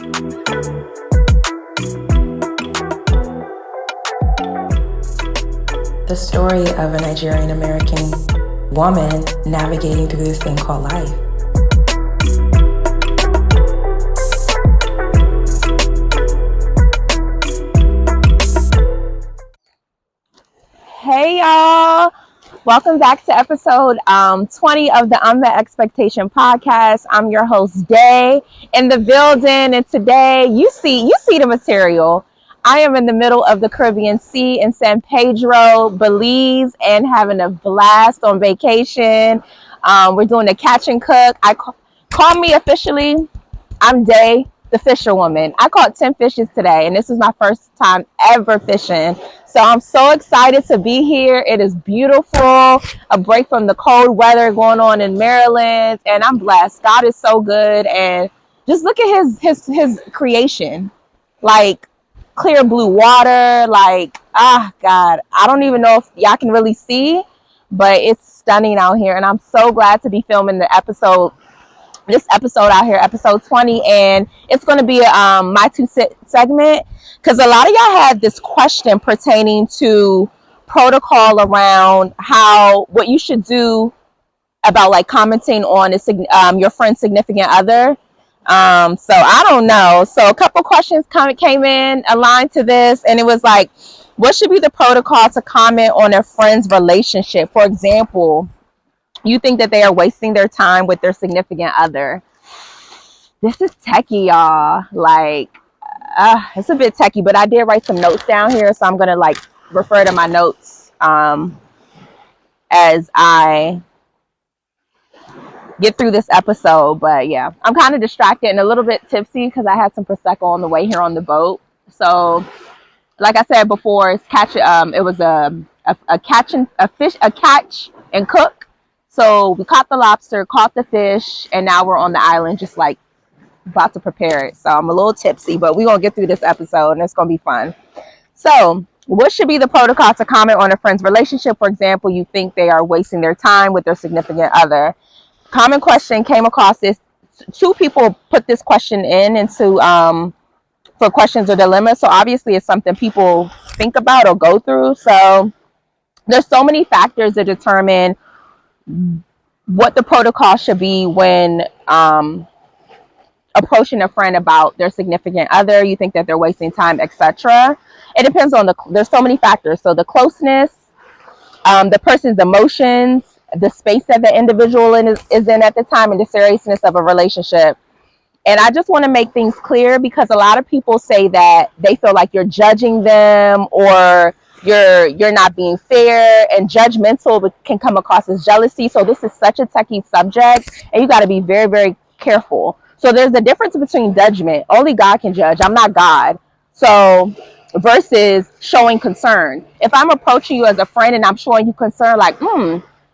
The story of a Nigerian American woman navigating through this thing called life. Hey y'all, welcome back to episode 20 of the Unmet Expectation podcast. I'm your host Day in the building, and today you see the material. I am in the middle of the Caribbean Sea in San Pedro, Belize, and having a blast on vacation. We're doing a catch and cook. Call me officially, I'm Day, the fisherwoman. I caught 10 fishes today, and this is my first time ever fishing. So I'm so excited to be here. It is beautiful, a break from the cold weather going on in Maryland, and I'm blessed. God is so good, and just look at his creation. Like, clear blue water, like, God, I don't even know if y'all can really see, but it's stunning out here, and I'm so glad to be filming this episode out here, episode 20, and it's going to be my two segment, because a lot of y'all had this question pertaining to protocol around what you should do about like commenting on your friend's significant other. So I don't know. So a couple questions came in aligned to this, and it was like, what should be the protocol to comment on a friend's relationship? For example, you think that they are wasting their time with their significant other. This is techy, y'all. Like, it's a bit techy, but I did write some notes down here, so I'm gonna like refer to my notes as I get through this episode. But yeah, I'm kind of distracted and a little bit tipsy because I had some prosecco on the way here on the boat. So, like I said before, it was a catch and cook. So we caught the lobster, caught the fish, and now we're on the island just like about to prepare it. So I'm a little tipsy, but we're going to get through this episode and it's going to be fun. So what should be the protocol to comment on a friend's relationship? For example, you think they are wasting their time with their significant other. Common question came across this. Two people put this question into for questions or dilemmas. So obviously it's something people think about or go through. So there's so many factors that determine what the protocol should be when approaching a friend about their significant other. You think that they're wasting time, etc. It depends on there's so many factors. So the closeness, the person's emotions, the space that the individual is in at the time, and the seriousness of a relationship. And I just want to make things clear, because a lot of people say that they feel like you're judging them or you're not being fair, and judgmental can come across as jealousy. So this is such a techy subject, and you got to be very, very careful. So there's a difference between judgment. Only God can judge. I'm not God. So versus showing concern. If I'm approaching you as a friend and I'm showing you concern, like,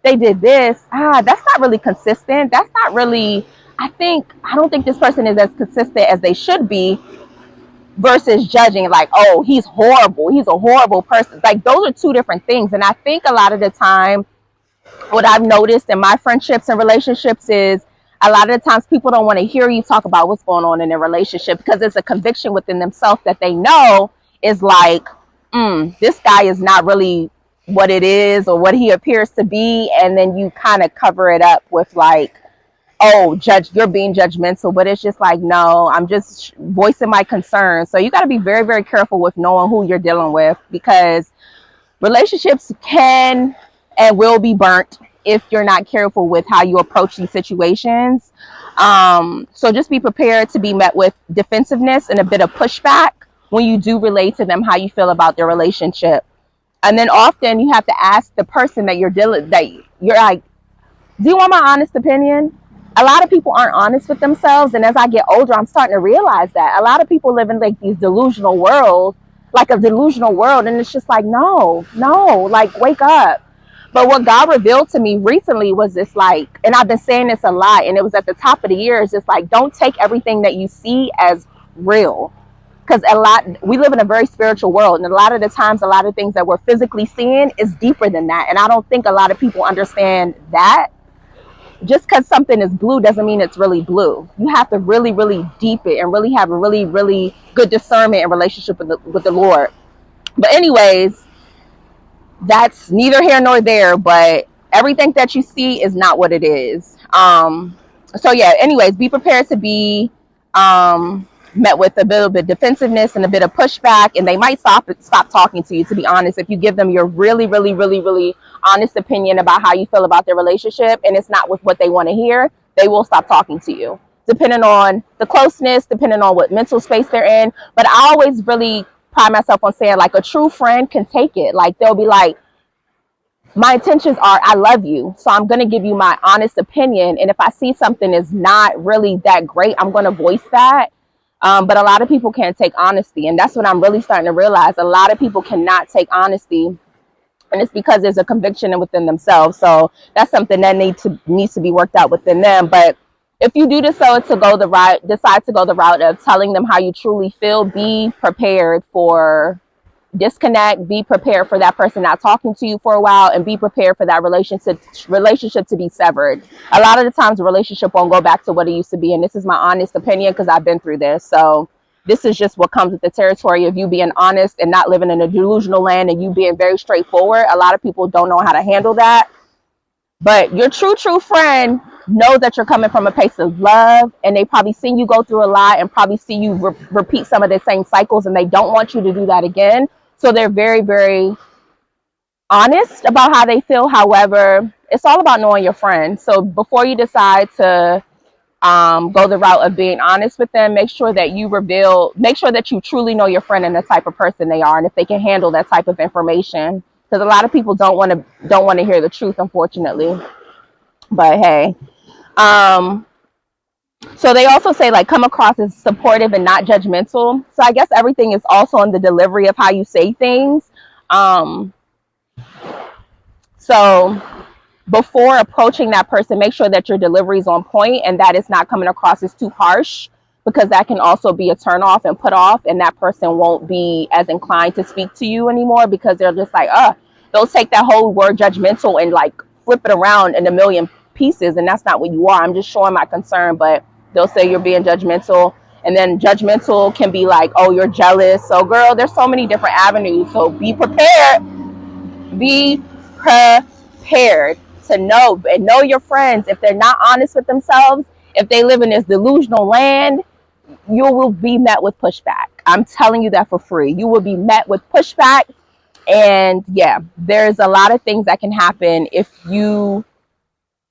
they did this. That's not really consistent. That's not really, I don't think this person is as consistent as they should be, versus judging like, oh, he's horrible. He's a horrible person. Like, those are two different things. And I think a lot of the time, what I've noticed in my friendships and relationships is a lot of the times people don't want to hear you talk about what's going on in their relationship, because it's a conviction within themselves that they know is like, this guy is not really what it is or what he appears to be. And then you kind of cover it up with like, oh, you're being judgmental. But it's just like, no, I'm just voicing my concerns. So you got to be very, very careful with knowing who you're dealing with, because relationships can and will be burnt if you're not careful with how you approach these situations. So just be prepared to be met with defensiveness and a bit of pushback when you do relate to them how you feel about their relationship. And then often you have to ask the person that you're like, do you want my honest opinion? A lot of people aren't honest with themselves. And as I get older, I'm starting to realize that a lot of people live in like these delusional worlds, like a delusional world. And it's just like, no, like, wake up. But what God revealed to me recently was this, like, and I've been saying this a lot, and it was at the top of the year, it's just like, don't take everything that you see as real. Because we live in a very spiritual world, and a lot of the times, a lot of things that we're physically seeing is deeper than that. And I don't think a lot of people understand that. just because something is blue doesn't mean it's really blue. You have to really, really deep it and really have a really, really good discernment and relationship with the Lord. But anyways, that's neither here nor there, but everything that you see is not what it is. So yeah, anyways, be prepared to be met with a little bit of defensiveness and a bit of pushback, and they might stop talking to you, to be honest. If you give them your really, really, really, really honest opinion about how you feel about their relationship and it's not with what they want to hear, they will stop talking to you, depending on the closeness, depending on what mental space they're in. But I always really pride myself on saying, like, a true friend can take it. Like, they'll be like, my intentions are, I love you, so I'm going to give you my honest opinion, and if I see something is not really that great, I'm going to voice that. But a lot of people can't take honesty, and that's what I'm really starting to realize. A lot of people cannot take honesty, and it's because there's a conviction within themselves. So that's something that needs to be worked out within them. But if you do decide to go the route of telling them how you truly feel, be prepared for disconnect, be prepared for that person not talking to you for a while, and be prepared for that relationship to be severed. A lot of the times the relationship won't go back to what it used to be, and this is my honest opinion because I've been through this. So this is just what comes with the territory of you being honest and not living in a delusional land, and you being very straightforward. A lot of people don't know how to handle that, but your true friend knows that you're coming from a place of love, and they probably seen you go through a lot and probably see you repeat some of the same cycles, and they don't want you to do that again. So they're very, very honest about how they feel. However, it's all about knowing your friend. So before you decide to go the route of being honest with them, make sure that you truly know your friend and the type of person they are, and if they can handle that type of information. Because a lot of people don't want to hear the truth, unfortunately. But hey, so they also say, like, come across as supportive and not judgmental. So I guess everything is also in the delivery of how you say things. So before approaching that person, make sure that your delivery is on point and that it's not coming across as too harsh, because that can also be a turn off and put off, and that person won't be as inclined to speak to you anymore, because they're just like, they'll take that whole word judgmental and like flip it around in a million pieces, and that's not what you are. I'm just showing my concern, but they'll say you're being judgmental, and then judgmental can be like, oh, you're jealous. So girl, there's so many different avenues. So be prepared to know your friends. If they're not honest with themselves, if they live in this delusional land, you will be met with pushback. I'm telling you that for free. You will be met with pushback. And yeah, there's a lot of things that can happen if you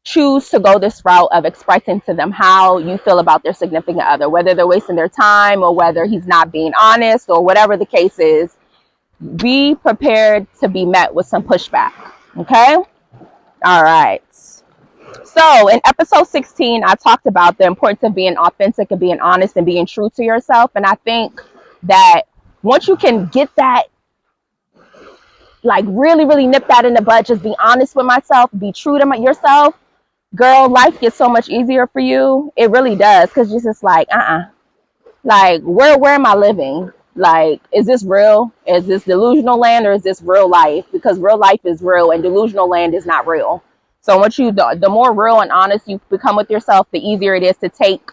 choose to go this route of expressing to them how you feel about their significant other, whether they're wasting their time or whether he's not being honest or whatever the case is. Be prepared to be met with some pushback. Okay? All right. So in episode 16, I talked about the importance of being authentic and being honest and being true to yourself. And I think that once you can get that, like really, really nip that in the bud, just be honest with myself, be true to yourself, girl, life gets so much easier for you. It really does. Because you're just like, like, where am I living? Like, is this real? Is this delusional land, or is this real life? Because real life is real and delusional land is not real. So once the more real and honest you become with yourself, the easier it is to take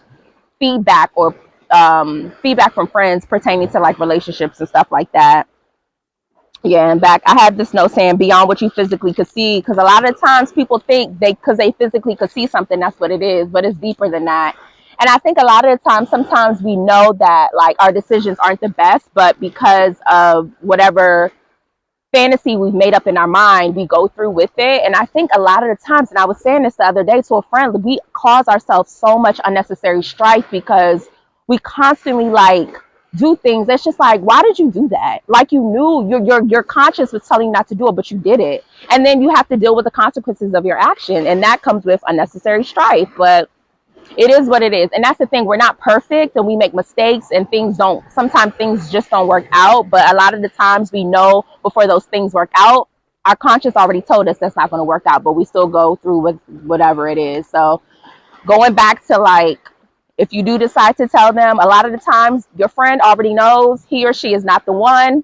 feedback or feedback from friends pertaining to like relationships and stuff like that. Yeah, and back, I have this note saying beyond what you physically could see, because a lot of times people think because they physically could see something, that's what it is, but it's deeper than that. And I think a lot of the time, sometimes we know that like our decisions aren't the best, but because of whatever fantasy we've made up in our mind, we go through with it. And I think a lot of the times, and I was saying this the other day to a friend, we cause ourselves so much unnecessary strife because we constantly like do things that's just like, why did you do that? Like, you knew your conscience was telling you not to do it, but you did it. And then you have to deal with the consequences of your action, and that comes with unnecessary strife. But it is what it is. And that's the thing, we're not perfect and we make mistakes, and sometimes things just don't work out. But a lot of the times we know before those things work out, our conscience already told us that's not going to work out, but we still go through with whatever it is. So going back to like, if you do decide to tell them, a lot of the times your friend already knows he or she is not the one,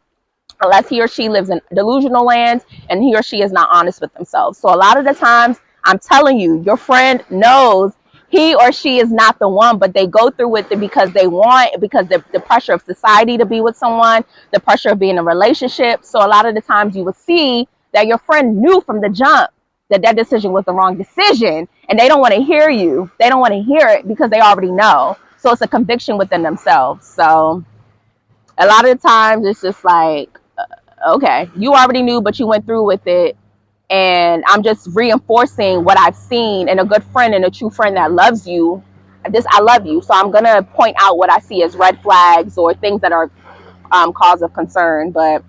unless he or she lives in delusional land and he or she is not honest with themselves. So a lot of the times I'm telling you, your friend knows he or she is not the one, but they go through with it because because the pressure of society to be with someone, the pressure of being in a relationship. So a lot of the times you will see that your friend knew from the jump that decision was the wrong decision, and they don't want to hear you. They don't want to hear it because they already know. So it's a conviction within themselves. So a lot of the times it's just like, okay, you already knew, but you went through with it. And I'm just reinforcing what I've seen in a good friend and a true friend that loves you. I love you. So I'm going to point out what I see as red flags or things that are cause of concern. But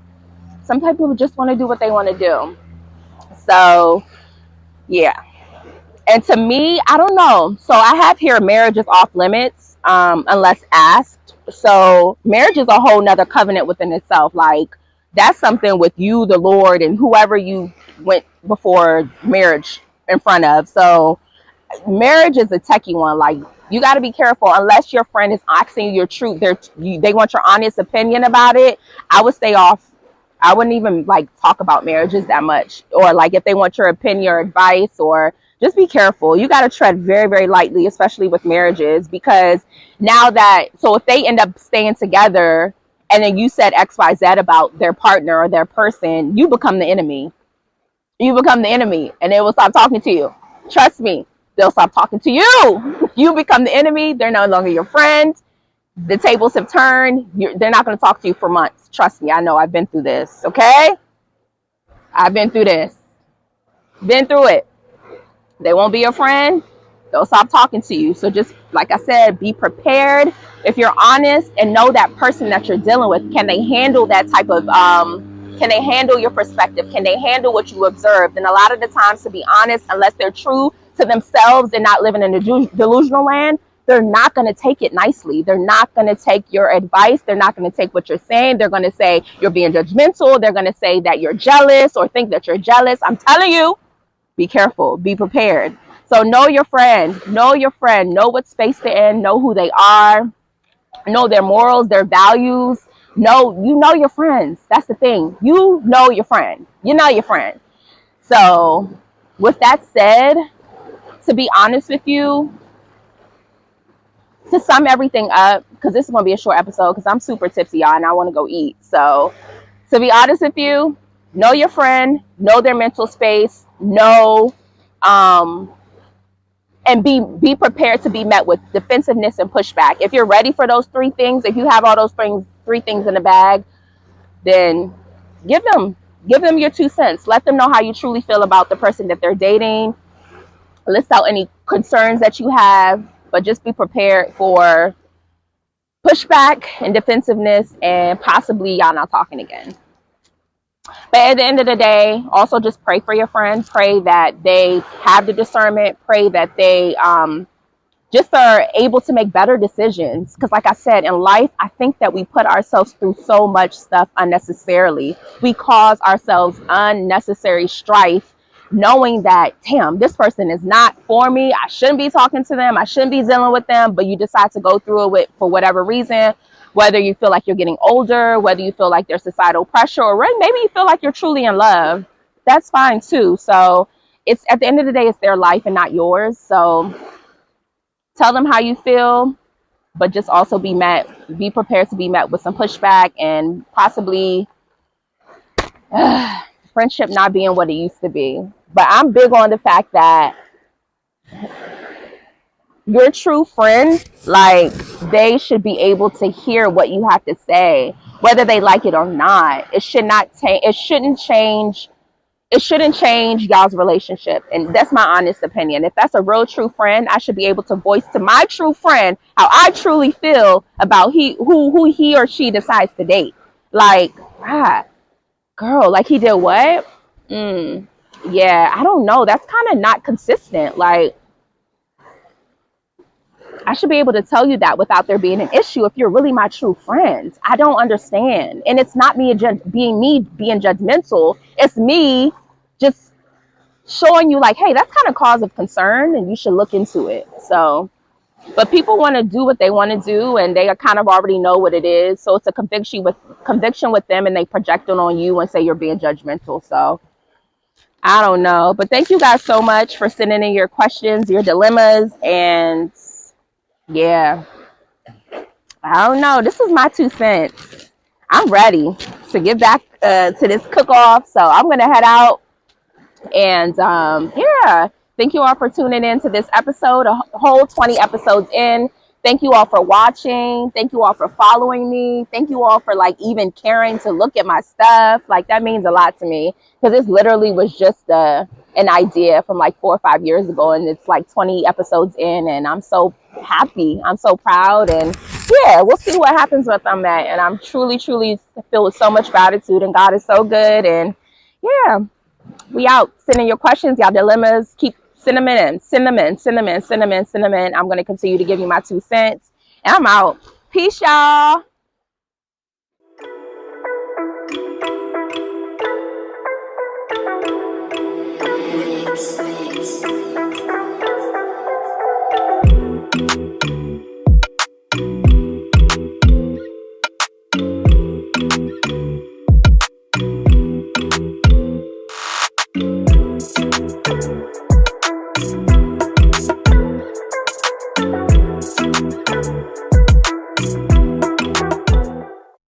some people just want to do what they want to do. So, yeah. And to me, I don't know. So I have here marriage is off limits unless asked. So marriage is a whole nother covenant within itself. Like, that's something with you, the Lord, and whoever you went before marriage in front of. So marriage is a techie one. Like, you got to be careful unless your friend is asking you your truth. They want your honest opinion about it. I would stay off. I wouldn't even like talk about marriages that much, or like if they want your opinion or advice, or just be careful. You got to tread very, very lightly, especially with marriages, because so if they end up staying together and then you said XYZ about their partner or their person, you become the enemy. You become the enemy, and they will stop talking to you. Trust me, they'll stop talking to you. You become the enemy. They're no longer your friend. The tables have turned. They're not going to talk to you for months. Trust me, I know. I've been through this, okay? I've been through this. Been through it. They won't be your friend. They'll stop talking to you. So just, like I said, be prepared. If you're honest and know that person that you're dealing with, can they handle that type of, can they handle your perspective? Can they handle what you observed? And a lot of the times, to be honest, unless they're true to themselves and not living in a delusional land, they're not going to take it nicely. They're not going to take your advice. They're not going to take what you're saying. They're going to say you're being judgmental. They're going to say that you're jealous or think that you're jealous. I'm telling you, be careful. Be prepared. So know your friend. Know your friend. Know what space they're in. Know who they are. Know their morals, their values. You know your friends. That's the thing. You know your friend. You know your friend. So with that said, to be honest with you, to sum everything up, because this is going to be a short episode because I'm super tipsy, y'all, and I want to go eat. So to be honest with you, know your friend, know their mental space, know, and be prepared to be met with defensiveness and pushback. If you're ready for those three things, if you have all those three things in the bag, then give them your 2 cents. Let them know how you truly feel about the person that they're dating. List out any concerns that you have, but just be prepared for pushback and defensiveness, and possibly y'all not talking again. But at the end of the day, also just pray for your friend. Pray that they have the discernment. Pray that they just are able to make better decisions. Because like I said, in life, I think that we put ourselves through so much stuff unnecessarily. We cause ourselves unnecessary strife, knowing that, damn, this person is not for me. I shouldn't be talking to them. I shouldn't be dealing with them. But you decide to go through it for whatever reason, whether you feel like you're getting older, whether you feel like there's societal pressure, or maybe you feel like you're truly in love. That's fine too. So it's, at the end of the day, it's their life and not yours. So tell them how you feel, but just also be prepared to be met with some pushback, and possibly friendship not being what it used to be. But I'm big on the fact that your true friend, like, they should be able to hear what you have to say, whether they like it or not. It shouldn't change y'all's relationship. And that's my honest opinion. If that's a real true friend, I should be able to voice to my true friend how I truly feel about who he or she decides to date. Like, girl, like, he did what? Yeah, I don't know. That's kind of not consistent. Like, I should be able to tell you that without there being an issue if you're really my true friend. I don't understand. And it's not me being judgmental. It's me just showing you, like, hey, that's kind of cause of concern and you should look into it. So, but people want to do what they want to do, and they kind of already know what it is. So it's a conviction with them, and they project it on you and say you're being judgmental. So I don't know. But thank you guys so much for sending in your questions, your dilemmas, and yeah, I don't know. This is my 2 cents. I'm ready to get back to this cook off. So I'm going to head out. And yeah, thank you all for tuning in to this episode, a whole 20 episodes in. Thank you all for watching. Thank you all for following me. Thank you all for like even caring to look at my stuff. Like that means a lot to me because this literally was just an idea from like 4 or 5 years ago. And it's like 20 episodes in and I'm so happy. I'm so proud. And yeah, we'll see what happens with them at. And I'm truly, truly filled with so much gratitude and God is so good. And yeah. We out. Send in your questions, y'all dilemmas. Keep send them in. Send them in. Send them in. Send them in. Send them in. I'm going to continue to give you my 2 cents. And I'm out. Peace, y'all.